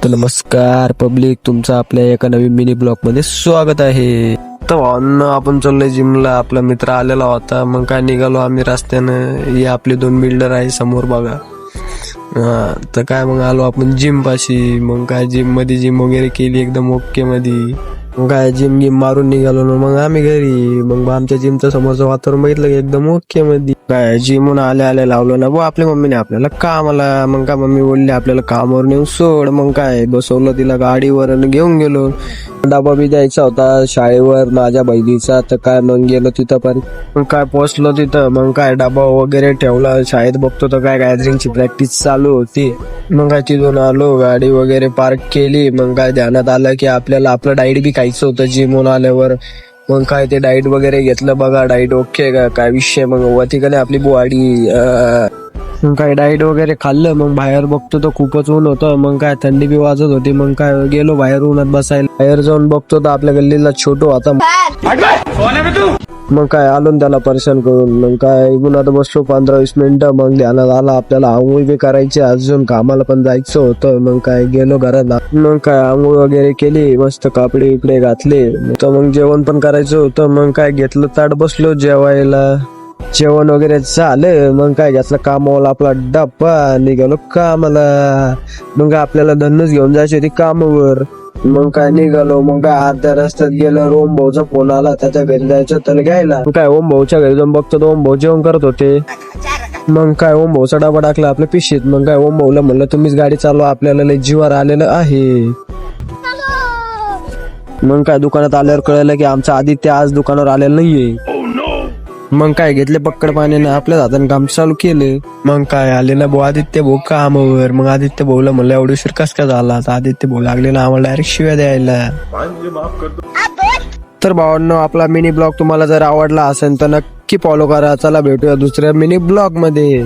तर नमस्कार पब्लिक, तुमचं आपल्या एका नवीन मिनी ब्लॉग मध्ये स्वागत आहे. तर भावांनो, आपण चाललोय जिमला. आपला मित्र आलेला होता, मग काय निघालो आम्ही रस्त्यानं. हे आपले 2 बिल्डर आहे समोर बघा. तर काय मग आलो आपण जिम पाशी. मग काय जिम वगैरे केली एकदम ओके मध्ये. मग काय जिम मारून निघालो ना मग आम्ही घरी. मग आमच्या जिमच्या समोरचं वातावरण बघितलं की एकदम ओके मध्ये. काय जिमून आले लावलो ना भाऊ आपल्या मम्मीने आपल्याला कामाला. मग काय मम्मी बोलली आपल्याला कामावर नेऊन सोड. मग काय बसवलं तिला गाडीवर आणि घेऊन गेलो. डबा बी द्यायचा होता शाळेवर माझ्या बहिणीचा. तर काय मग गेलो तिथं पण. मग काय पोहोचलो तिथं. मग काय डबा वगैरे ठेवला. शाळेत बघतो तर काय गॅदरिंगची प्रॅक्टिस चालू होती. मग काय तिथून आलो, गाडी वगैरे पार्क केली. मग काय ध्यानात आलं की आपल्याला आपलं डाईट बी खायचं होतं जिमून आल्यावर. मग काय ते डाईट वगैरे घेतलं बघा. डाईट ओके का काय विषय. मग वरती का नाही आपली बॉडी. मग काय डाईट वगैरे खाल्लं. मग बाहेर बघतो तर खूपच ऊन होतं. मग काय थंडी बी वाजत होती. मग काय गेलो बाहेर उन्हात बसायला. बाहेर जाऊन बघतो तर आपल्या गल्लीला छोटू होता. मग काय आलो ना त्याला परेशान करून. मग काय उन्हात बसलो 15-20 मिनिटं. मग ध्यानात आला आपल्याला आंघोळ बी करायची, अजून कामाला पण जायचं होतं. मग काय गेलो घरात. मग काय आंघोळ वगैरे केली, मस्त कपडे इकडे घातले. तर मग जेवण पण करायचं होतं. मग काय घेतलं ताट, बसलो जेवायला. जेवण वगैरे झालं. मग काय घेतलं कामाला आपला डब्बा, निघालो कामाला. मग आपल्याला धन्नच घेऊन जायची होती कामावर. मग काय निघालो. मग काय अर्ध्या रस्त्यात गेलो. ओम भाऊचा फोन आला, त्याच्या घरी जायचं त्याला घ्यायला. मग काय ओम भाऊच्या घरी जाऊन बघतो तर ओम भाऊ जेवण करत होते. मग काय ओम भाऊचा डबा टाकला आपल्या पिशीत. मग काय ओम भाऊला म्हणलं तुम्हीच गाडी चालवा, आपल्याला लय जीवावर आलेलं आहे. मग काय दुकानात आल्यावर कळलं की आमचा आदित्य आज दुकानावर आलेला नाहीये. मग काय घेतले पक्कड पाण्याने आपल्या हाताने काम चालू केले. मग काय आले ना भाऊ आदित्य भाऊ कामावर. मग आदित्य भाऊला म्हणलं एवढी उशीर कस काय झाला. तर आदित्य भाऊ लागले ना आम्हाला डायरेक्ट शिव्या द्यायला. तर भावांनो, आपला मिनी ब्लॉग तुम्हाला जर आवडला असेल तर नक्की फॉलो करा. चला भेटूया दुसऱ्या मिनी ब्लॉग मध्ये.